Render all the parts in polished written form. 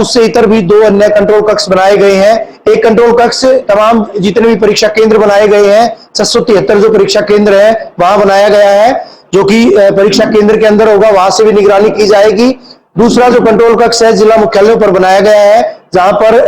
उससे इतर भी 2 अन्य कंट्रोल कक्ष बनाए गए हैं। एक कंट्रोल कक्ष तमाम जितने भी परीक्षा केंद्र बनाए गए हैं 673 जो परीक्षा केंद्र है वहां बनाया गया है, जो कि परीक्षा केंद्र के अंदर होगा, वहां से भी निगरानी की जाएगी। दूसरा जो कंट्रोल कक्ष है जिला मुख्यालयों पर बनाया गया है, जहां पर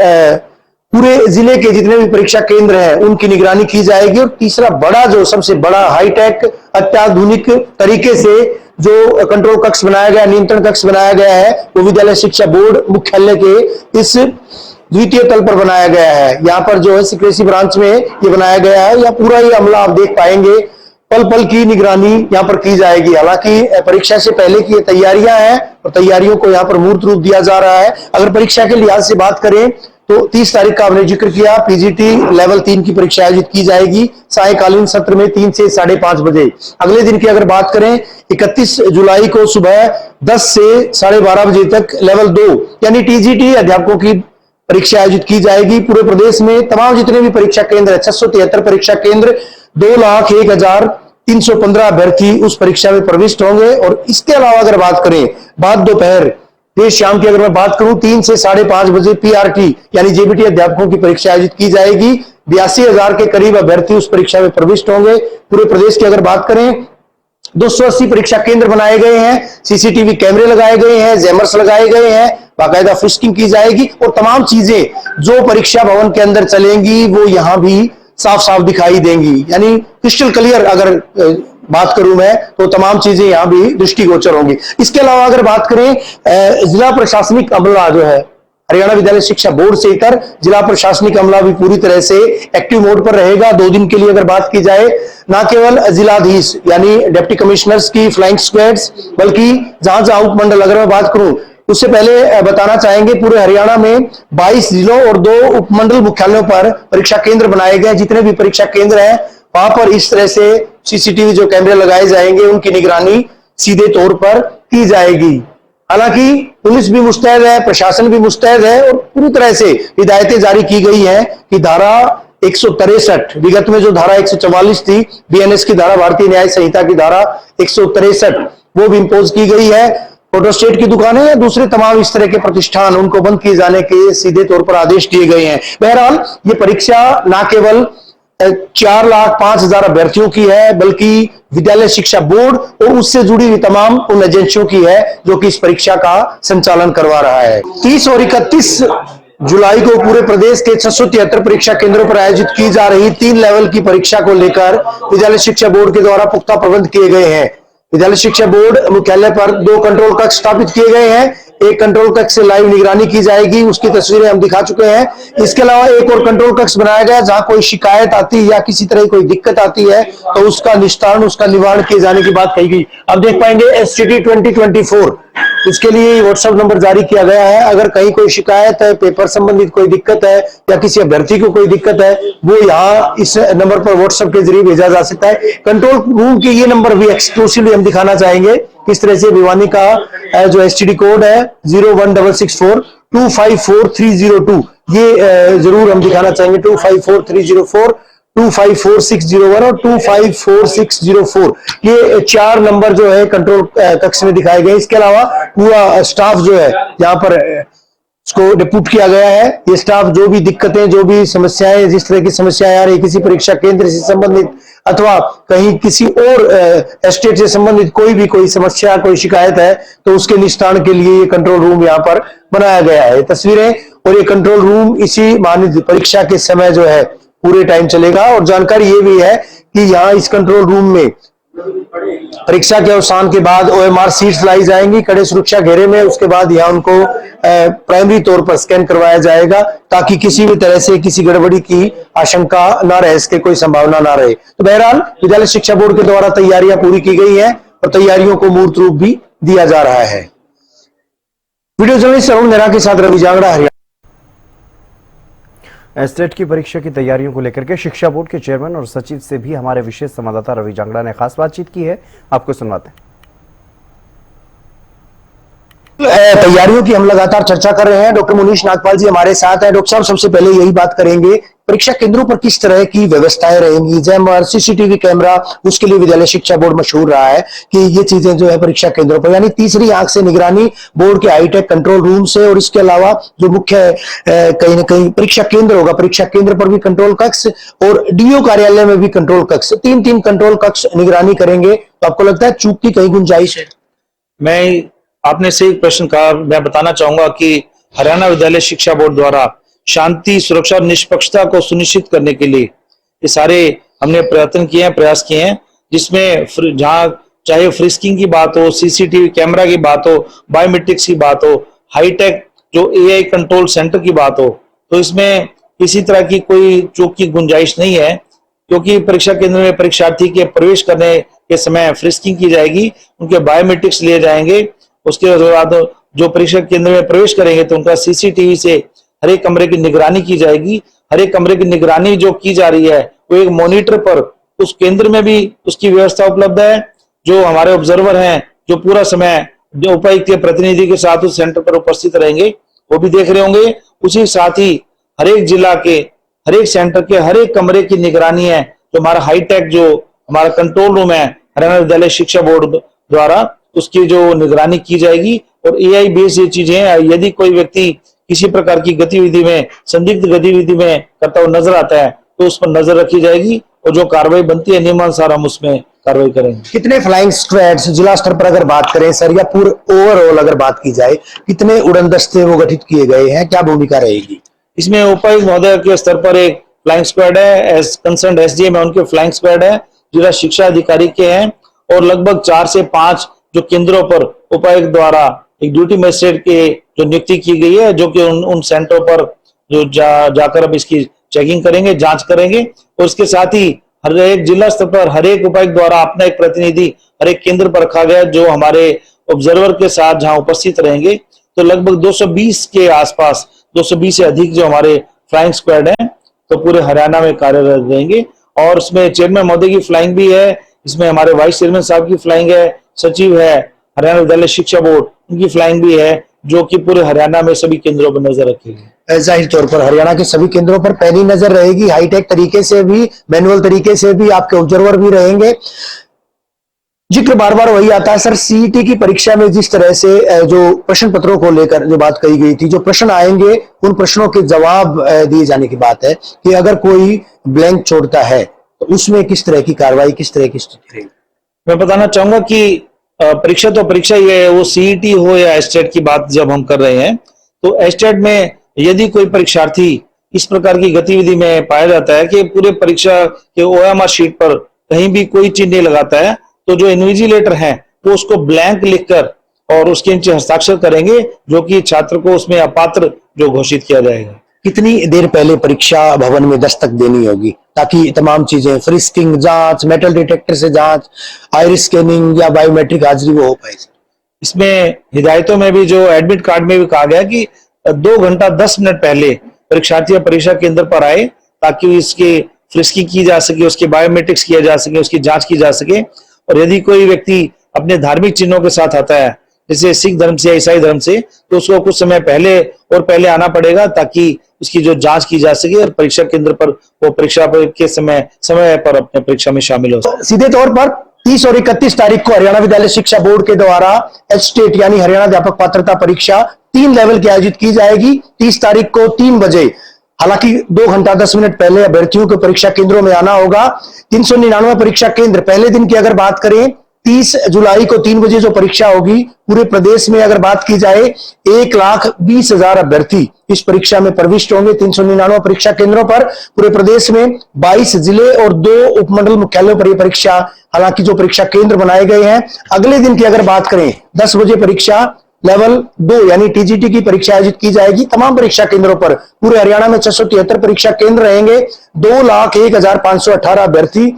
पूरे जिले के जितने भी परीक्षा केंद्र हैं उनकी निगरानी की जाएगी। और तीसरा बड़ा जो सबसे बड़ा हाईटेक अत्याधुनिक तरीके से जो कंट्रोल कक्ष बनाया गया, नियंत्रण कक्ष बनाया गया है, वो विद्यालय शिक्षा बोर्ड मुख्यालय के इस द्वितीय तल पर बनाया गया है। यहाँ पर जो है सिक्रेसी ब्रांच में ये बनाया गया है। यहाँ पूरा ये अमला आप देख पाएंगे, पल पल की निगरानी यहाँ पर की जाएगी। हालांकि परीक्षा से पहले की ये तैयारियां हैं और तैयारियों को यहाँ पर मूर्त रूप दिया जा रहा है। अगर परीक्षा के लिहाज से बात करें तो 30 तारीख का हमने जिक्र किया, पीजीटी लेवल 3 की परीक्षा आयोजित की जाएगी सायकालीन सत्र में 3 से 5:30 बजे। अगले दिन की अगर बात करें 31 जुलाई को सुबह 10 से 12:30 बजे तक लेवल 2 यानी टीजीटी अध्यापकों की परीक्षा आयोजित की जाएगी। पूरे प्रदेश में तमाम जितने भी परीक्षा केंद्र है 673 परीक्षा केंद्र 2,01,315 अभ्यर्थी उस परीक्षा में प्रविष्ट होंगे। और इसके अलावा अगर बात करें बाद दोपहर देर शाम की अगर मैं बात करूं 3 से 5:30 बजे पीआरटी यानी जेबीटी अध्यापकों की परीक्षा आयोजित की जाएगी। 82,000 के करीब अभ्यर्थी उस परीक्षा में प्रविष्ट होंगे। पूरे प्रदेश की अगर बात करें 280 परीक्षा केंद्र बनाए गए हैं, सीसीटीवी कैमरे लगाए गए हैं, जैमर्स लगाए गए हैं, बाकायदा फिस्टिंग की जाएगी और तमाम चीजें जो परीक्षा भवन के अंदर चलेंगी वो यहां भी साफ साफ दिखाई देंगी। यानी क्रिस्टल क्लियर अगर बात करूं मैं तो तमाम चीजें यहां भी दृष्टिगोचर होंगी। इसके अलावा अगर बात करें जिला प्रशासनिक अमला जो है हरियाणा विद्यालय शिक्षा बोर्ड से इतर जिला प्रशासनिक अमला भी पूरी तरह से एक्टिव मोड पर रहेगा। 2 दिन के लिए अगर बात की जाए, ना केवल जिलाधीश यानी डिप्टी कमिश्नर्स की फ्लाइंग स्क्वाड्स, बल्कि जहां जहां उपमंडल अगर मैं बात करूं उससे पहले बताना चाहेंगे पूरे हरियाणा में 22 जिलों और 2 उपमंडल मुख्यालयों पर परीक्षा केंद्र बनाए गए। जितने भी परीक्षा केंद्र हैं वहां पर इस तरह से सीसीटीवी जो कैमरे लगाए जाएंगे उनकी निगरानी सीधे तौर पर की जाएगी। हालांकि पुलिस भी मुस्तैद है, प्रशासन भी मुस्तैद है और पूरी तरह से हिदायतें जारी की गई हैं कि धारा 163 विगत में जो धारा 144 थी बीएनएस की धारा, भारतीय न्याय संहिता की धारा 163 वो भी इंपोज की गई है। फोटोस्टेट की दुकानें या दूसरे तमाम इस तरह के प्रतिष्ठान उनको बंद किए जाने के सीधे तौर पर आदेश दिए गए हैं। बहरहाल ये परीक्षा न केवल 4,05,000 अभ्यर्थियों की है बल्कि विद्यालय शिक्षा बोर्ड और उससे जुड़ी हुई तमाम उन एजेंसियों की है जो कि इस परीक्षा का संचालन करवा रहा है। 30 और 31 जुलाई को पूरे प्रदेश के 673 परीक्षा केंद्रों पर आयोजित की जा रही 3 लेवल की परीक्षा को लेकर विद्यालय शिक्षा बोर्ड के द्वारा पुख्ता प्रबंध किए गए हैं। विद्यालय शिक्षा बोर्ड मुख्यालय पर 2 कंट्रोल कक्ष स्थापित किए गए हैं। एक कंट्रोल कक्ष से लाइव निगरानी की जाएगी, उसकी तस्वीरें हम दिखा चुके हैं। इसके अलावा एक और कंट्रोल कक्ष बनाया गया जहां कोई शिकायत आती है या किसी तरह की कोई दिक्कत आती है तो उसका निस्तारण, उसका निवारण किए जाने की बात कही गई। अब देख पाएंगे STT 2024 इसके लिए व्हाट्सएप नंबर जारी किया गया है। अगर कहीं कोई शिकायत है, पेपर संबंधित कोई दिक्कत है या किसी अभ्यर्थी को कोई दिक्कत है वो यहाँ इस नंबर पर व्हाट्सएप के जरिए भेजा जा सकता है। कंट्रोल रूम के ये नंबर भी एक्सक्लूसिवली हम दिखाना चाहेंगे किस तरह से भिवानी का जो STD कोड है 01664 254302 ये जरूर हम दिखाना चाहेंगे। 254304 254601 और 254604 ये 4 नंबर जो है कंट्रोल कक्ष में दिखाए गए। इसके अलावा पूरा स्टाफ जो है यहाँ पर इसको डिप्यूट किया गया है। ये स्टाफ जो भी दिक्कतें, जो भी समस्याएं, जिस तरह की समस्याएं आ रही किसी परीक्षा केंद्र से संबंधित अथवा कहीं किसी और एस्टेट से संबंधित कोई समस्या, कोई शिकायत है तो उसके निस्तारण के लिए ये कंट्रोल रूम यहाँ पर बनाया गया है। तस्वीरें और ये कंट्रोल रूम इसी मानित परीक्षा के समय जो है पूरे टाइम चलेगा। और जानकारी ये भी है कि यहाँ इस कंट्रोल रूम में परीक्षा के अवसान के बाद OMR सीट्स लाई जाएंगी कड़े सुरक्षा घेरे में। उसके बाद यहाँ उनको प्राइमरी तौर पर स्कैन करवाया जाएगा ताकि किसी भी तरह से किसी गड़बड़ी की आशंका ना रहे, इसके कोई संभावना ना रहे। तो बहरहाल विद्यालय शिक्षा बोर्ड के द्वारा तैयारियां पूरी की गई है और तैयारियों को मूर्त रूप भी दिया जा रहा है। वीडियो जर्नलिस्ट अरुण नेहरा के साथ रवि जांगड़ा, हरियाणा। एस्टेट की परीक्षा की तैयारियों को लेकर के शिक्षा बोर्ड के चेयरमैन और सचिव से भी हमारे विशेष संवाददाता रवि जांगड़ा ने खास बातचीत की है, आपको सुनवाते हैं। तैयारियों की हम लगातार चर्चा कर रहे हैं। डॉक्टर मुनीश नागपाल जी हमारे साथ हैं। डॉक्टर साहब, सबसे पहले यही बात करेंगे परीक्षा केंद्रों पर किस तरह की व्यवस्थाएं रहेंगी, जैमर, सीसीटीवी कैमरा, उसके लिए विद्यालय शिक्षा बोर्ड मशहूर रहा है कि ये चीजें जो है परीक्षा केंद्रों पर, यानी तीसरी आंख से निगरानी बोर्ड के हाईटेक कंट्रोल रूम से, और इसके अलावा जो मुख्य कहीं ना कहीं परीक्षा केंद्र होगा, परीक्षा केंद्र पर भी कंट्रोल कक्ष और डीओ कार्यालय में भी कंट्रोल कक्ष, तीन तीन कंट्रोल कक्ष निगरानी करेंगे। तो आपको लगता है चूक की कहीं गुंजाइश है? मैं आपने सही प्रश्न कहा। मैं बताना चाहूंगा कि हरियाणा विद्यालय शिक्षा बोर्ड द्वारा शांति, सुरक्षा और निष्पक्षता को सुनिश्चित करने के लिए ये सारे हमने प्रयत्न किए हैं, प्रयास किए हैं, जिसमें जहां चाहे फ्रिस्किंग की बात हो, सीसीटीवी कैमरा की बात हो, बायोमेट्रिक्स की बात हो, हाईटेक जो एआई कंट्रोल सेंटर की बात हो, तो इसमें किसी तरह की कोई चूक की गुंजाइश नहीं है, क्योंकि परीक्षा केंद्र में परीक्षार्थी के प्रवेश करने के समय फ्रिस्किंग की जाएगी, उनके बायोमेट्रिक्स लिए जाएंगे। उसके बाद जो परीक्षा केंद्र में प्रवेश करेंगे तो उनका सीसीटीवी से हर एक कमरे की निगरानी की जाएगी। हर एक कमरे की निगरानी जो की जा रही है वो एक मॉनिटर पर, उस केंद्र में भी उसकी व्यवस्था उपलब्ध है। जो हमारे ऑब्जर्वर हैं जो पूरा समय जो उपायुक्त के प्रतिनिधि के साथ उस सेंटर पर उपस्थित रहेंगे वो भी देख रहे होंगे। उसी साथ ही हर एक जिला के हर एक सेंटर के हर एक कमरे की निगरानी है, जो हमारा हाईटेक जो हमारा कंट्रोल रूम है हरियाणा विद्यालय शिक्षा बोर्ड द्वारा, उसकी जो निगरानी की जाएगी। और एआई बेस्ड ये चीजें हैं, यदि कोई व्यक्ति किसी प्रकार की गतिविधि में, संदिग्ध गतिविधि में करता हुआ नजर आता है तो उस पर नजर रखी जाएगी और जो कार्रवाई बनती है नियमानुसार हम उसमें कार्रवाई करेंगे। कितने फ्लाइंग स्क्वाड्स जिला स्तर पर अगर बात करें सर, या पूरे ओवरऑल अगर बात की जाए, कितने उड़न दस्ते वो गठित किए गए हैं, क्या भूमिका रहेगी? इसमें उपायुक्त महोदय के स्तर पर एक फ्लाइंग स्क्वाड है, एस कंसर्न एसडीएम है उनके फ्लाइंग स्क्वाड है, जिला शिक्षा अधिकारी के हैं, और लगभग 4 से 5 जो केंद्रों पर उपायुक्त द्वारा एक ड्यूटी मजिस्ट्रेट के जो नियुक्ति की गई है, जो कि उन सेंटरों पर जो जाकर अब इसकी चेकिंग करेंगे, जांच करेंगे। और उसके साथ ही हर एक जिला स्तर पर हर एक उपायुक्त द्वारा अपना एक प्रतिनिधि हर एक केंद्र पर रखा गया, जो हमारे ऑब्जर्वर के साथ जहां उपस्थित रहेंगे। तो लगभग 220 के आसपास, 220 से अधिक जो हमारे फ्लाइंग स्क्वाड हैं तो पूरे हरियाणा में कार्यरत रहेंगे। और उसमें चेयरमैन महोदय की फ्लाइंग भी है, इसमें हमारे वाइस चेयरमैन साहब की फ्लाइंग है, सचिव है हरियाणा विद्यालय शिक्षा बोर्ड, उनकी फ्लाइंग भी है, जो कि पूरे हरियाणा में सभी केंद्रों पर नजर रखेगी। जाहिर तौर पर हरियाणा के सभी केंद्रों पर पैनी नजर रहेगी, हाईटेक तरीके से भी, मैनुअल तरीके से भी, आपके ऑब्जर्वर भी रहेंगे। जिक्र बार बार वही आता है सर, सीईटी की परीक्षा में जिस तरह से जो प्रश्न पत्रों को लेकर जो बात कही गई थी, जो प्रश्न आएंगे उन प्रश्नों के जवाब दिए जाने की बात है कि अगर कोई ब्लैंक छोड़ता है तो उसमें किस तरह की कार्रवाई, किस तरह की स्थिति रहेगी? मैं बताना चाहूंगा कि परीक्षा तो परीक्षा ही है, वो सीईटी हो या एस्टेट की बात जब हम कर रहे हैं, तो एस्टेट में यदि कोई परीक्षार्थी इस प्रकार की गतिविधि में पाया जाता है कि पूरे परीक्षा के ओएमआर शीट पर कहीं भी कोई चिन्ह नहीं लगाता है, तो जो इन्विजिलेटर हैं वो उसको ब्लैंक लिखकर और उसके नीचे हस्ताक्षर करेंगे, जो कि छात्र को उसमें अपात्र जो घोषित किया जाएगा। कितनी देर पहले परीक्षा भवन में दस्तक देनी होगी ताकि तमाम चीजें, फ्रिस्किंग, जांच, मेटल डिटेक्टर से जांच, आइरिस स्कैनिंग या बायोमेट्रिक हाजिरी वो हो पाए? इसमें हिदायतों में भी, जो एडमिट कार्ड में भी कहा गया कि 2 घंटा 10 मिनट पहले परीक्षार्थी परीक्षा केंद्र पर आए, ताकि इसकी फ्रिस्किंग की जा सके, उसके बायोमेट्रिक्स किया जा सके, उसकी जांच की जा सके। और यदि कोई व्यक्ति अपने धार्मिक चिन्हों के साथ आता है, जैसे सिख धर्म से, ईसाई धर्म से, तो उसको कुछ समय पहले आना पड़ेगा, ताकि उसकी जो जांच की जा सके और परीक्षा केंद्र पर वो परीक्षा के समय पर अपने परीक्षा में शामिल हो सके। सीधे तौर पर 30 और 31 तारीख को हरियाणा विद्यालय शिक्षा बोर्ड के द्वारा एचटेट यानी हरियाणा व्यापक पात्रता परीक्षा 3 लेवल की आयोजित की जाएगी। 30 तारीख को 3 बजे, हालांकि 2 घंटा 10 मिनट पहले अभ्यर्थियों को परीक्षा केंद्रों में आना होगा। 399 परीक्षा केंद्र, पहले दिन की अगर बात करें 30 जुलाई को 3 बजे जो परीक्षा होगी, पूरे प्रदेश में अगर बात की जाए 1,20,000 अभ्यर्थी इस परीक्षा में प्रविष्ट होंगे। 399 परीक्षा केंद्रों पर पूरे प्रदेश में 22 जिले और 2 उपमंडल मुख्यालयों पर यह परीक्षा, हालांकि जो परीक्षा केंद्र बनाए गए हैं। अगले दिन की अगर बात करें 10 बजे परीक्षा लेवल 2 यानी टीजीटी की परीक्षा आयोजित की जाएगी। तमाम परीक्षा केंद्रों पर पूरे हरियाणा में 673 परीक्षा केंद्र रहेंगे। 2,01,518 अभ्यर्थी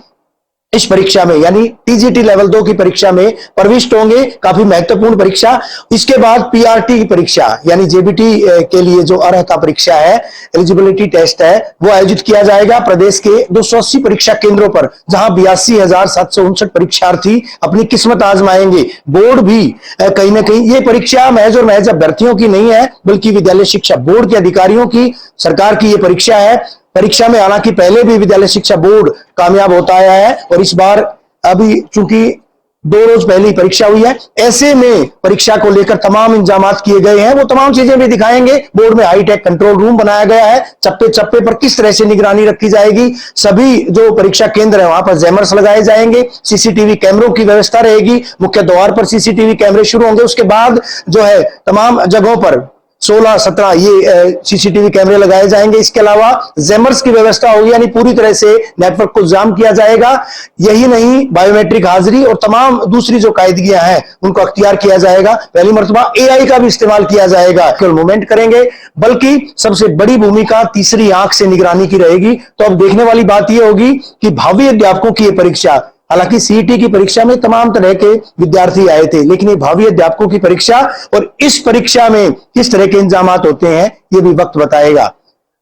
इस परीक्षा में यानी टीजीटी लेवल 2 की परीक्षा में प्रविष्ट होंगे। काफी महत्वपूर्ण परीक्षा। इसके बाद पीआरटी की परीक्षा यानी जेबीटी के लिए जो अर्हता परीक्षा है, एलिजिबिलिटी टेस्ट है, वो आयोजित किया जाएगा प्रदेश के 280 परीक्षा केंद्रों पर, जहां 82,759 परीक्षार्थी अपनी किस्मत आजमाएंगे। बोर्ड भी कहीं ना कहीं ये परीक्षा महज और महज अभ्यर्थियों की नहीं है, बल्कि विद्यालय शिक्षा बोर्ड के अधिकारियों की, सरकार की ये परीक्षा है। परीक्षा में हालांकि पहले भी विद्यालय शिक्षा बोर्ड कामयाब होता आया है और इस बार अभी चूंकि 2 रोज पहले ही परीक्षा हुई है, ऐसे में परीक्षा को लेकर तमाम इंतजाम किए गए हैं। वो तमाम चीजें भी दिखाएंगे। बोर्ड में हाईटेक कंट्रोल रूम बनाया गया है, चप्पे चप्पे पर किस तरह से निगरानी रखी जाएगी, सभी जो परीक्षा केंद्र है वहां पर जैमर्स लगाए जाएंगे, सीसीटीवी कैमरों की व्यवस्था रहेगी, मुख्य द्वार पर सीसीटीवी कैमरे शुरू होंगे, उसके बाद जो है तमाम जगहों पर 16-17 ये सीसीटीवी कैमरे लगाए जाएंगे। इसके अलावा जैमर्स की व्यवस्था होगी, यानी पूरी तरह से नेटवर्क को जाम किया जाएगा। यही नहीं, बायोमेट्रिक हाजिरी और तमाम दूसरी जो कायदगियां हैं उनको अख्तियार किया जाएगा। पहली मर्तबा एआई का भी इस्तेमाल किया जाएगा, केवल मूवमेंट करेंगे, बल्कि सबसे बड़ी भूमिका तीसरी आंख से निगरानी की रहेगी। तो अब देखने वाली बात यह होगी कि भावी अध्यापकों की यह परीक्षा, हालांकि सीईटी की परीक्षा में तमाम तरह के विद्यार्थी आए थे, लेकिन ये भावी अध्यापकों की परीक्षा और इस परीक्षा में किस तरह के इंतजाम होते हैं ये भी वक्त बताएगा।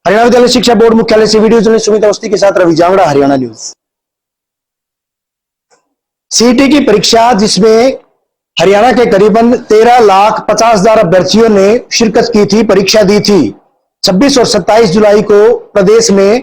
हरियाणा विद्यालय शिक्षा बोर्ड मुख्यालय से वीडियो जर्नलिस्ट सुमित अवस्थी के साथ रवि जांगड़ा, हरियाणा न्यूज। सीईटी की परीक्षा जिसमें हरियाणा के करीबन 13,50,000 अभ्यर्थियों ने शिरकत की थी, परीक्षा दी थी। 26 और 27 जुलाई को प्रदेश में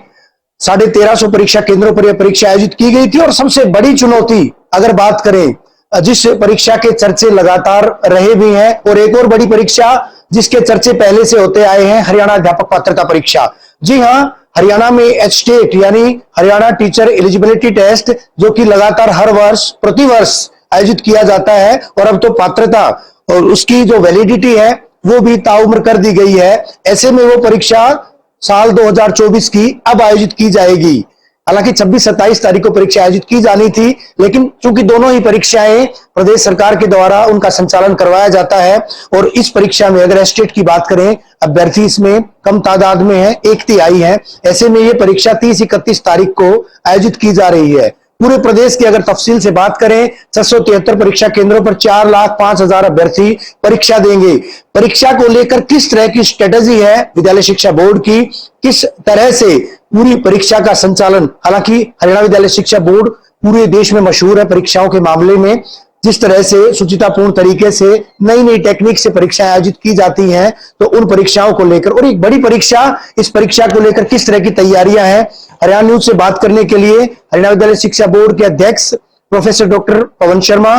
1350 परीक्षा केंद्रों पर यह परीक्षा आयोजित की गई थी। और सबसे बड़ी चुनौती अगर बात करें, जिस परीक्षा के चर्चे लगातार रहे भी हैं, और एक और बड़ी परीक्षा जिसके चर्चे पहले से होते आए हैं, हरियाणा अध्यापक पात्रता परीक्षा। जी हां, हरियाणा में एचटेट यानी हरियाणा टीचर एलिजिबिलिटी टेस्ट, जो कि लगातार हर वर्ष प्रतिवर्ष आयोजित किया जाता है, और अब तो पात्रता और उसकी जो वैलिडिटी है वो भी ताउम्र कर दी गई है। ऐसे में वो परीक्षा साल 2024 की अब आयोजित की जाएगी। हालांकि 26-27 तारीख को परीक्षा आयोजित की जानी थी, लेकिन चूंकि दोनों ही परीक्षाएं प्रदेश सरकार के द्वारा उनका संचालन करवाया जाता है, और इस परीक्षा में अगर एस्टेट की बात करें, अभ्यर्थी इसमें कम तादाद में है, 1/3 है। ऐसे में यह परीक्षा 30-31 तारीख को आयोजित की जा रही है। पूरे प्रदेश की अगर तफसील से बात करें, 673 परीक्षा केंद्रों पर 4,05,000 अभ्यर्थी परीक्षा देंगे। परीक्षा को लेकर किस तरह की स्ट्रेटेजी है विद्यालय शिक्षा बोर्ड की, किस तरह से पूरी परीक्षा का संचालन, हालांकि हरियाणा विद्यालय शिक्षा बोर्ड पूरे देश में मशहूर है परीक्षाओं के मामले में, जिस तरह से सुचितापूर्ण तरीके से नई नई टेक्निक से परीक्षाएं आयोजित की जाती हैं। तो उन परीक्षाओं को लेकर, और एक बड़ी परीक्षा, इस परीक्षा को लेकर किस तरह की तैयारियां हैं, हरियाणा न्यूज से बात करने के लिए हरियाणा विद्यालय शिक्षा बोर्ड के अध्यक्ष professor doctor Pawan Sharma,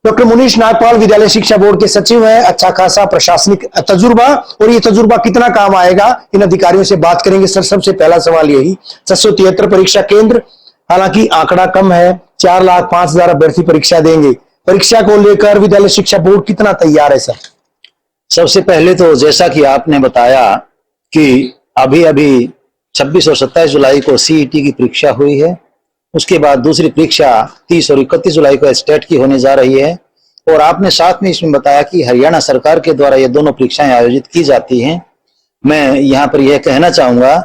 doctor Munish Nagpal विद्यालय शिक्षा बोर्ड के सचिव हैं, अच्छा खासा प्रशासनिक तजुर्बा, और ये तजुर्बा कितना काम आएगा, इन अधिकारियों से बात करेंगे। सर, सबसे पहला सवाल यही, 673 परीक्षा केंद्र, हालांकि आंकड़ा कम है, 4,05,000 अभ्यर्थी परीक्षा देंगे। परीक्षा को लेकर विद्यालय शिक्षा बोर्ड कितना तैयार है सर? सबसे पहले तो जैसा कि आपने बताया कि अभी अभी 26 और 27 जुलाई को सीईटी की परीक्षा हुई है, उसके बाद दूसरी परीक्षा 30 और 31 जुलाई को स्टेट की होने जा रही है, और आपने साथ में इसमें बताया कि हरियाणा सरकार के द्वारा ये दोनों परीक्षाएं आयोजित की जाती हैं। मैं यहाँ पर यह कहना चाहूंगा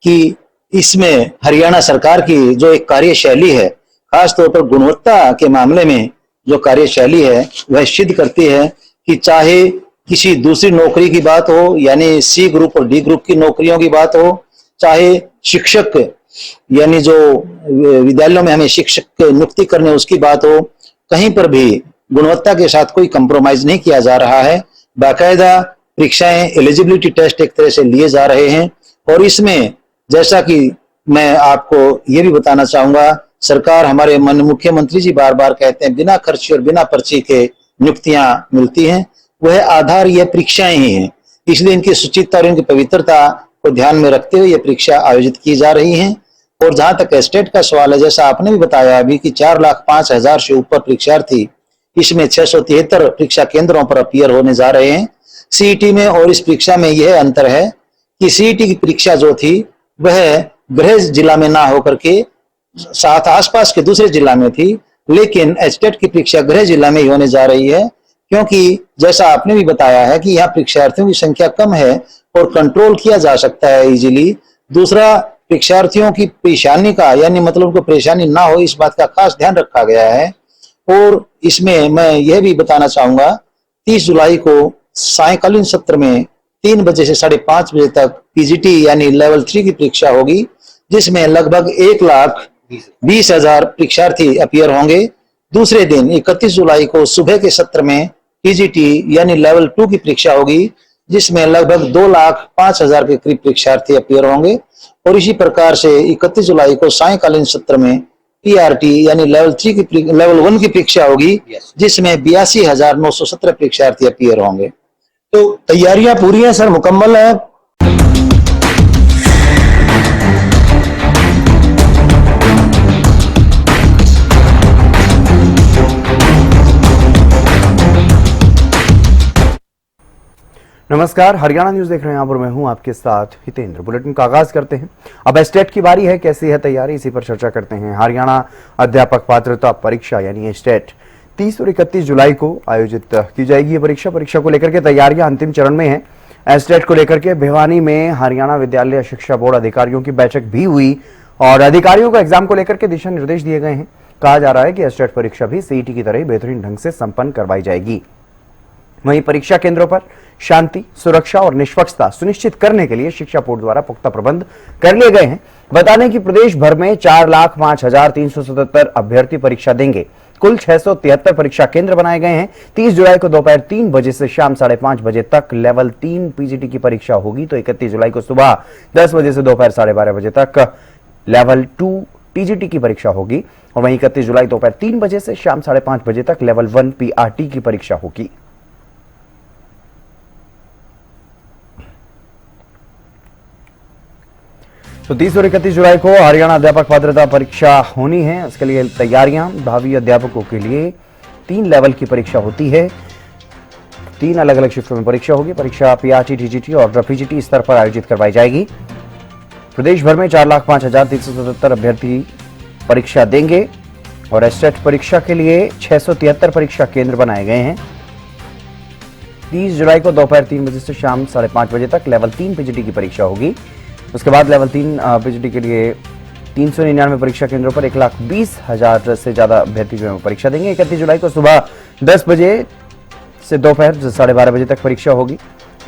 कि इसमें हरियाणा सरकार की जो एक कार्यशैली है, खासतौर पर गुणवत्ता के मामले में जो कार्यशैली है, वह सिद्ध करती है कि चाहे किसी दूसरी नौकरी की बात हो, यानी सी ग्रुप और डी ग्रुप की नौकरियों की बात हो, चाहे शिक्षक यानी जो विद्यालयों में हमें शिक्षक नियुक्ति करने उसकी बात हो, कहीं पर भी गुणवत्ता के साथ कोई कंप्रोमाइज नहीं किया जा रहा है। बाकायदा परीक्षाएं, एलिजिबिलिटी टेस्ट एक तरह से लिए जा रहे हैं। और इसमें जैसा कि मैं आपको ये भी बताना चाहूंगा, सरकार, हमारे मुख्यमंत्री जी बार बार कहते हैं बिना खर्ची और बिना पर्ची के नियुक्तियां मिलती हैं, वह आधार ये परीक्षाएं ही हैं। इसलिए इनकी सुचिता और इनकी पवित्रता को ध्यान में रखते हुए ये परीक्षा आयोजित की जा रही हैं। और जहां तक स्टेट का सवाल है, जैसा आपने भी बताया अभी कि 4,05,000 से ऊपर परीक्षार्थी इसमें 673 परीक्षा केंद्रों पर अपीयर होने जा रहे हैं सीईटी में। और इस परीक्षा में यह अंतर है कि सीईटी की परीक्षा जो थी वह गृह जिला में ना होकर के साथ आसपास के दूसरे जिला में थी, लेकिन स्टेट की परीक्षा गृह जिला में ही होने जा रही है, क्योंकि जैसा आपने भी बताया है कि यहाँ परीक्षार्थियों की संख्या कम है और कंट्रोल किया जा सकता है इजीली। दूसरा, परीक्षार्थियों की परेशानी का, यानी मतलब उनको परेशानी ना हो, इस बात का खास ध्यान रखा गया है। और इसमें मैं यह भी बताना चाहूंगा, 30 जुलाई को सायंकालीन सत्र में 3 बजे से 5:30 बजे तक पीजीटी यानी लेवल 3 की परीक्षा होगी, जिसमें लगभग 1,20,000 परीक्षार्थी अपीयर होंगे। दूसरे दिन 31 जुलाई को सुबह के सत्र में पीजीटी यानी लेवल 2 की परीक्षा होगी, जिसमें लगभग 2,05,000 के करीब परीक्षार्थी अपीयर होंगे। और इसी प्रकार से 31 जुलाई को सायंकालीन सत्र में PRT यानी लेवल 1 की परीक्षा होगी, जिसमें 82,917 परीक्षार्थी अपीयर होंगे। तो तैयारियां पूरी हैं सर, मुकम्मल है? नमस्कार, हरियाणा न्यूज देख रहे हैं आप और मैं हूं आपके साथ हितेंद्र। बुलेटिन का आगाज करते हैं। अब एस्टेट की बारी है, कैसी है तैयारी, इसी पर चर्चा करते हैं। हरियाणा अध्यापक पात्रता परीक्षा यानी एस्टेट 30 और 31 जुलाई को आयोजित की जाएगी। ये परीक्षा को लेकर के तैयारियां अंतिम चरण में है। एस्टेट को लेकर के भिवानी में हरियाणा विद्यालय शिक्षा बोर्ड अधिकारियों की बैठक भी हुई और अधिकारियों को एग्जाम को लेकर के दिशा निर्देश दिए गए हैं। कहा जा रहा है कि एस्टेट परीक्षा भी CET की तरह ही बेहतरीन ढंग से संपन्न करवाई जाएगी। वहीं परीक्षा केंद्रों पर शांति, सुरक्षा और निष्पक्षता सुनिश्चित करने के लिए शिक्षा बोर्ड द्वारा पुख्ता प्रबंध कर लिए गए हैं। बता दें कि प्रदेश भर में 4,05,377 अभ्यर्थी परीक्षा देंगे। कुल 673 परीक्षा केंद्र बनाए गए हैं। 30 जुलाई को दोपहर 3 बजे से शाम 5:30 बजे तक लेवल 3 PGT की परीक्षा होगी, तो 31 जुलाई को सुबह 10 बजे से दोपहर 12:30 बजे तक लेवल 2 TGT की परीक्षा होगी और वहीं 31 जुलाई दोपहर 3 बजे से शाम 5:30 बजे तक लेवल 1 PRT की परीक्षा होगी। तो 30 और 31 जुलाई को हरियाणा अध्यापक पात्रता परीक्षा होनी है। उसके लिए तैयारियां, भावी अध्यापकों के लिए 3 लेवल की परीक्षा होती है। 3 अलग अलग शिफ्टों में परीक्षा होगी। परीक्षा PRT, TGT और PGT स्तर पर आयोजित करवाई जाएगी। प्रदेश भर में 4,05,377 अभ्यर्थी परीक्षा देंगे और एस्टेट परीक्षा के लिए 673 परीक्षा केंद्र बनाए गए हैं। 30 जुलाई को दोपहर 3 बजे से शाम 5:30 बजे तक लेवल 3 PGT की परीक्षा होगी। उसके बाद लेवल 3 PGT के लिए 399 परीक्षा केंद्रों पर 1,20,000 से ज्यादा अभ्यर्थी जो है परीक्षा देंगे। 31 जुलाई को सुबह 10 बजे से दोपहर 12:30 बजे तक परीक्षा होगी।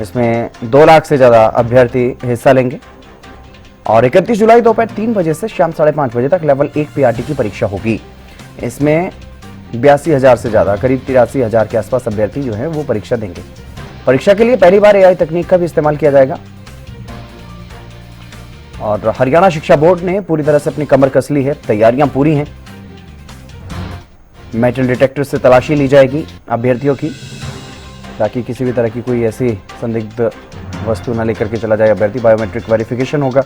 इसमें 2 लाख से ज्यादा अभ्यर्थी हिस्सा लेंगे और 31 जुलाई दोपहर 3 बजे से शाम 5:30 बजे तक लेवल 1 PRT की परीक्षा होगी। इसमें 82,000 से ज्यादा, करीब 83,000 के आसपास अभ्यर्थी जो है वो परीक्षा देंगे। परीक्षा के लिए पहली बार AI तकनीक का भी इस्तेमाल किया जाएगा और हरियाणा शिक्षा बोर्ड ने पूरी तरह से अपनी कमर कस ली है। तैयारियां पूरी हैं। मेटल डिटेक्टर से तलाशी ली जाएगी अभ्यर्थियों की, ताकि किसी भी तरह की कोई ऐसी संदिग्ध वस्तु न लेकर के चला जाए अभ्यर्थी। बायोमेट्रिक वेरिफिकेशन होगा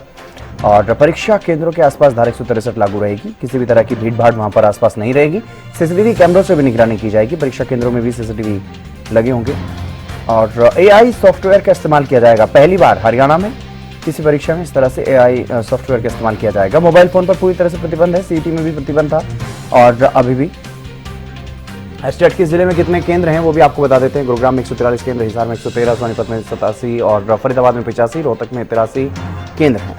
और परीक्षा केंद्रों के आसपास धारा 163 लागू रहेगी। किसी भी तरह की भीड़भाड़ वहां पर आसपास नहीं रहेगी। CCTV कैमरों से भी निगरानी की जाएगी। परीक्षा केंद्रों में भी CCTV लगे होंगे और AI सॉफ्टवेयर का इस्तेमाल किया जाएगा। पहली बार हरियाणा में किसी परीक्षा में इस तरह से AI सॉफ्टवेयर का इस्तेमाल किया जाएगा। मोबाइल फोन पर पूरी तरह से प्रतिबंध है। CET में भी प्रतिबंध था और अभी भी। एस्टेट किस जिले में कितने केंद्र हैं वो भी आपको बता देते हैं। गुरुग्राम में 143 केंद्र, हिसार में 113, सोनीपत में 87 और फरीदाबाद में 85, रोहतक में 83 केंद्र हैं।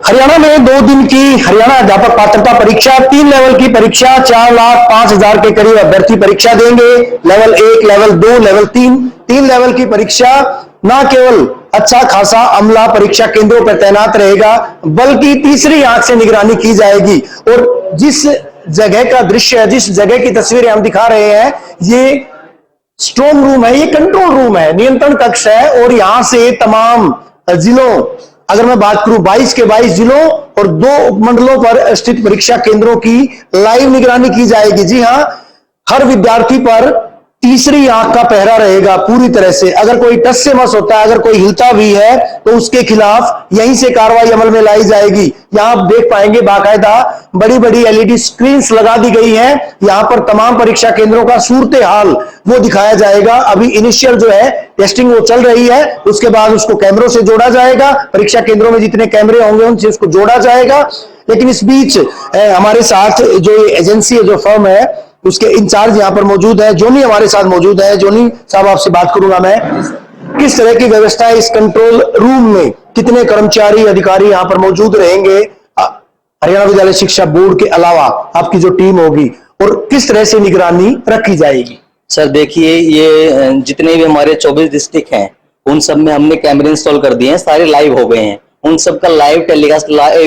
हरियाणा में 2 दिन की हरियाणा अध्यापक पात्रता परीक्षा, 3 लेवल की परीक्षा, 4,05,000 के करीब अभ्यर्थी परीक्षा देंगे। लेवल 1, लेवल 2, लेवल 3 लेवल की परीक्षा। न केवल अच्छा खासा अमला परीक्षा केंद्रों पर तैनात रहेगा, बल्कि तीसरी आंख से निगरानी की जाएगी। और जिस जगह का दृश्य है, जिस जगह की तस्वीरें हम दिखा रहे हैं, ये स्ट्रॉन्ग रूम है, ये कंट्रोल रूम है, नियंत्रण कक्ष है। और यहां से तमाम जिलों, अगर मैं बात करूं 22 के 22 जिलों और 2 उपमंडलों पर स्थित परीक्षा केंद्रों की लाइव निगरानी की जाएगी। जी हां, हर विद्यार्थी पर तीसरी आंख का पहरा रहेगा पूरी तरह से। अगर कोई टस से मस होता है, अगर कोई हिलता भी है, तो उसके खिलाफ यहीं से कार्रवाई अमल में लाई जाएगी। यहां आप देख पाएंगे बाकायदा बड़ी बड़ी LED स्क्रीन्स लगा दी गई हैं। यहां पर तमाम परीक्षा केंद्रों का सूरत हाल वो दिखाया जाएगा। अभी इनिशियल जो है टेस्टिंग वो चल रही है, उसके बाद उसको कैमरों से जोड़ा जाएगा। परीक्षा केंद्रों में जितने कैमरे होंगे उनसे उसको जोड़ा जाएगा। लेकिन इस बीच हमारे साथ जो एजेंसी है, जो फर्म है, उसके इंचार्ज यहां पर मौजूद है। जोनी हमारे साथ मौजूद है। जोनी साहब, आपसे बात करूंगा मैं, किस तरह की व्यवस्था है इस कंट्रोल रूम में? कितने कर्मचारी अधिकारी यहां पर मौजूद रहेंगे हरियाणा विद्यालय शिक्षा बोर्ड के अलावा आपकी जो टीम होगी, और किस तरह से निगरानी रखी जाएगी? सर देखिए, ये जितने भी हमारे 24 डिस्ट्रिक्ट हैं उन सब में हमने कैमरे इंस्टॉल कर दिए हैं, सारे लाइव हो गए हैं। उन सब का लाइव टेलीकास्ट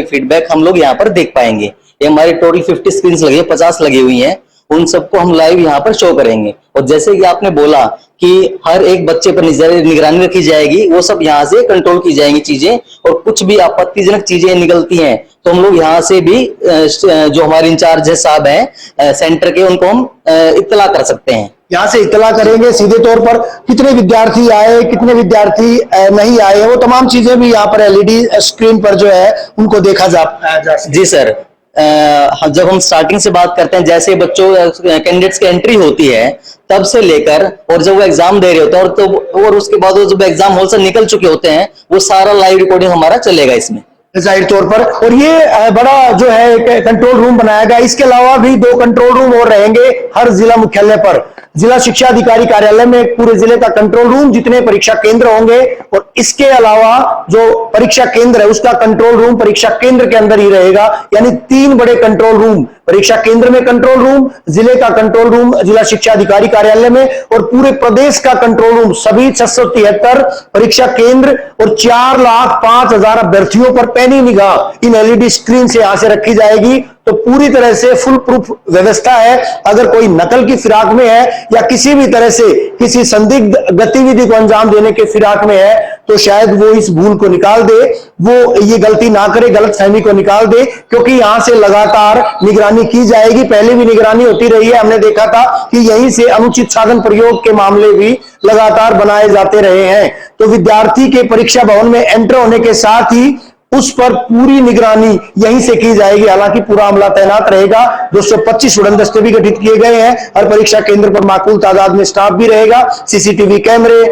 फीडबैक हम लोग यहाँ पर देख पाएंगे। ये हमारी टोटल 50 स्क्रीन लगी है, 50 लगी हुई हैं। उन सबको हम लाइव यहाँ पर शो करेंगे। और जैसे कि आपने बोला कि हर एक बच्चे पर निगरानी रखी जाएगी, वो सब यहाँ से कंट्रोल की जाएंगी चीजें, और कुछ भी आपत्तिजनक चीजें निकलती हैं तो हम लोग यहाँ से भी जो हमारे इंचार्ज है साहब हैं सेंटर के, उनको हम इत्तला कर सकते हैं। यहाँ से इत्तला करेंगे सीधे तौर पर कितने विद्यार्थी आए, कितने विद्यार्थी नहीं आए, वो तमाम चीजें भी यहाँ पर एलईडी स्क्रीन पर जो है उनको देखा जा जी सर, जब हम स्टार्टिंग से बात करते हैं, जैसे बच्चों कैंडिडेट्स की एंट्री होती है तब से लेकर और जब वो एग्जाम दे रहे होते हैं और उसके बाद वो जब एग्जाम हॉल से निकल चुके होते हैं, वो सारा लाइव रिकॉर्डिंग हमारा चलेगा इसमें जाहिर तौर पर। और ये बड़ा जो है एक कंट्रोल रूम बनाया गया। इसके अलावा भी 2 कंट्रोल रूम और रहेंगे हर जिला मुख्यालय पर। जिला शिक्षा अधिकारी कार्यालय में पूरे जिले का कंट्रोल रूम, जितने परीक्षा केंद्र होंगे, और इसके अलावा जो परीक्षा केंद्र है उसका कंट्रोल रूम परीक्षा केंद्र के अंदर ही रहेगा। यानी 3 बड़े कंट्रोल रूम, परीक्षा केंद्र में कंट्रोल रूम, जिले का कंट्रोल रूम जिला शिक्षा अधिकारी कार्यालय में, और पूरे प्रदेश का कंट्रोल रूम सभी 673 परीक्षा केंद्र और 4,05,000 अभ्यर्थियों पर पैनी निगाह इन एलईडी स्क्रीन से यहां से रखी जाएगी। तो पूरी तरह से फुल प्रूफ व्यवस्था है। अगर कोई नकल की फिराक में है या किसी भी तरह से किसी संदिग्ध गतिविधि को अंजाम देने के फिराक में है तो शायद वो इस भूल को निकाल दे, वो ये गलती ना करे, गलतफहमी को निकाल दे, क्योंकि यहां से लगातार निगरानी की जाएगी। पहले भी निगरानी होती रही है, हमने देखा था कि यहीं से अनुचित साधन प्रयोग के मामले भी लगातार बनाए जाते रहे हैं। तो विद्यार्थी के परीक्षा भवन में एंटर होने के साथ ही उस पर पूरी निगरानी यहीं से की जाएगी। हालांकि पूरा अमला तैनात रहेगा। 225 उड़न दस्ते भी गठित किए गए हैं। हर परीक्षा केंद्र पर माकूल तादाद में स्टाफ भी रहेगा। सीसीटीवी कैमरे,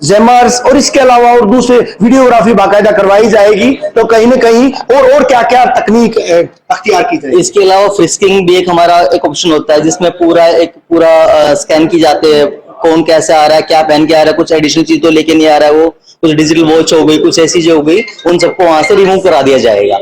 जैमर्स और इसके अलावा और दूसरे वीडियोग्राफी बाकायदा करवाई जाएगी। तो कहीं ना कहीं और क्या-क्या तकनीक अख्तियार की जाएगी। इसके अलावा फ्रिस्किंग भी एक हमारा एक ऑप्शन होता है, जिसमें पूरा स्कैन की जाते हैं, कौन कैसे आ रहा है, क्या पहन के आ रहा है, कुछ एडिशनल चीज तो लेके नहीं आ रहा है, वो कुछ डिजिटल वॉच हो गई, कुछ ऐसी जो हो गई, उन सबको वहां से रिमूव करा दिया जाएगा।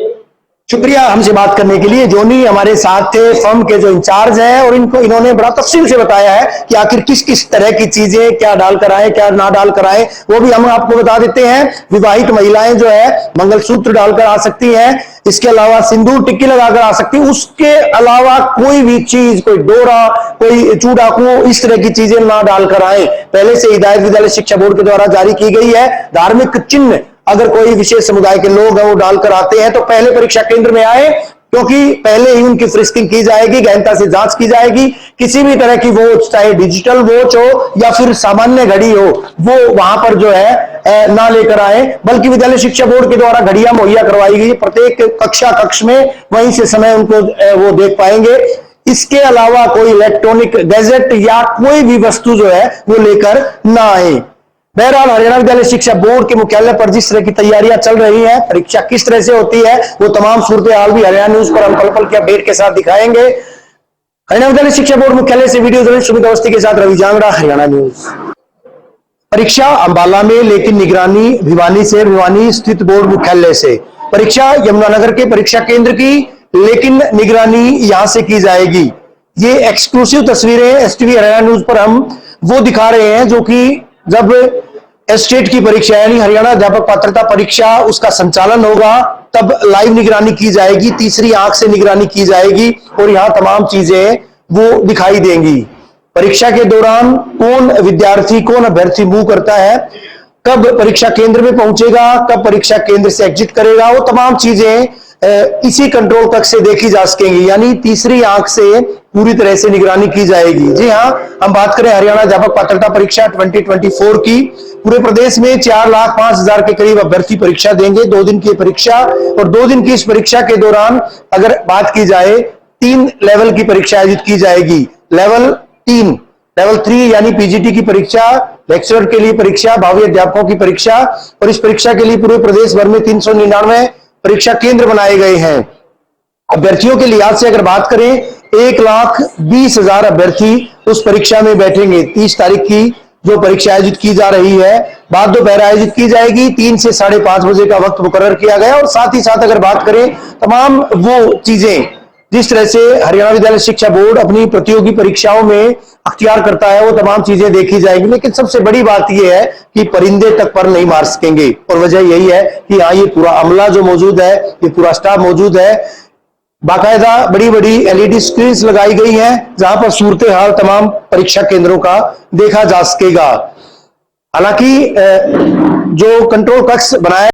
शुक्रिया हमसे बात करने के लिए। जोनी हमारे साथ थे, फर्म के जो इंचार्ज हैं, और इन्होंने बड़ा तफसील से बताया है कि आखिर किस किस तरह की चीजें क्या डाल कर आए, क्या ना डाल कर आए, वो भी हम आपको बता देते हैं। विवाहित महिलाएं जो है मंगलसूत्र डालकर आ सकती हैं, इसके अलावा सिंदूर टिक्की लगाकर आ सकती है। उसके अलावा कोई भी चीज, कोई डोरा, कोई चूड़ाकू, इस तरह की चीजें ना डालकर आए। पहले से हिदायत विद्यालय शिक्षा बोर्ड के द्वारा जारी की गई है। धार्मिक चिन्ह अगर कोई विशेष समुदाय के लोग हैं वो डालकर आते हैं तो पहले परीक्षा केंद्र में आए, क्योंकि पहले ही उनकी फ्रिस्किंग की जाएगी, गहनता से जांच की जाएगी। किसी भी तरह की वॉच, चाहे डिजिटल वॉच हो या फिर सामान्य घड़ी हो, वो वहां पर जो है ना लेकर आए। बल्कि विद्यालय शिक्षा बोर्ड के द्वारा घड़ियां मुहैया करवाई गई, प्रत्येक कक्ष में वहीं से समय उनको वो देख पाएंगे। इसके अलावा कोई इलेक्ट्रॉनिक गैजेट या कोई भी वस्तु जो है वो लेकर ना आए। बहरहाल हरियाणा विद्यालय शिक्षा बोर्ड के मुख्यालय पर जिस तरह की तैयारियां चल रही हैं, परीक्षा किस तरह से होती है, वो तमाम सूरत हाल भी हरियाणा न्यूज पर हम पल-पल के अपडेट के साथ दिखाएंगे। हरियाणा विद्यालय शिक्षा बोर्ड मुख्यालय से वीडियो जर्नलिस्ट सुमित अवस्थी के साथ रवि जांगड़ा, हरियाणा न्यूज। परीक्षा अंबाला में, लेकिन निगरानी भिवानी से, भिवानी स्थित बोर्ड मुख्यालय से। परीक्षा यमुनानगर के परीक्षा केंद्र की, लेकिन निगरानी यहां से की जाएगी। ये एक्सक्लूसिव तस्वीरें एसटीवी हरियाणा न्यूज पर हम वो दिखा रहे हैं जो कि जब स्टेट की परीक्षा यानी हरियाणा अध्यापक पात्रता परीक्षा उसका संचालन होगा तब लाइव निगरानी की जाएगी, तीसरी आंख से निगरानी की जाएगी और यहां तमाम चीजें वो दिखाई देंगी। परीक्षा के दौरान कौन विद्यार्थी, कौन अभ्यर्थी मूव करता है, कब परीक्षा केंद्र में पहुंचेगा, कब परीक्षा केंद्र से एग्जिट करेगा, वो तमाम चीजें इसी कंट्रोल कक्ष से देखी जा सकेंगी। यानी तीसरी आंख से पूरी तरह से निगरानी की जाएगी। जी हां, हम बात करें हरियाणा अध्यापक पात्रता परीक्षा 2024 की, पूरे प्रदेश में 4,05,000 के करीब अभ्यर्थी परीक्षा देंगे। 2 दिन की परीक्षा, और 2 दिन की इस परीक्षा के दौरान अगर बात की जाए 3 लेवल की परीक्षा आयोजित की जाएगी। लेवल 3, लेवल 3 यानी पीजीटी की परीक्षा, लेक्चरर के लिए परीक्षा, भावी अध्यापकों की परीक्षा, और इस परीक्षा के लिए पूरे प्रदेश भर में 399 परीक्षा केंद्र बनाए गए हैं। अभ्यर्थियों के लिहाज से अगर बात करें 1,20,000 अभ्यर्थी उस परीक्षा में बैठेंगे। 30 तारीख की जो परीक्षा आयोजित की जा रही है, बाद दोपहर आयोजित की जाएगी। 3 से 5:30 बजे का वक्त मुकर्रर किया गया। और साथ ही साथ अगर बात करें तमाम वो चीजें जिस तरह से हरियाणा विद्यालय शिक्षा बोर्ड अपनी प्रतियोगी परीक्षाओं में अख्तियार करता है, वो तमाम चीजें देखी जाएंगी। लेकिन सबसे बड़ी बात यह है कि परिंदे तक पर नहीं मार सकेंगे, और वजह यही है कि यहाँ ये पूरा अमला जो मौजूद है, ये पूरा स्टाफ मौजूद है। बाकायदा बड़ी बड़ी एलईडी स्क्रीन्स लगाई गई हैं जहां पर सूरत हाल तमाम परीक्षा केंद्रों का देखा जा सकेगा। हालांकि जो कंट्रोल कक्ष बनाया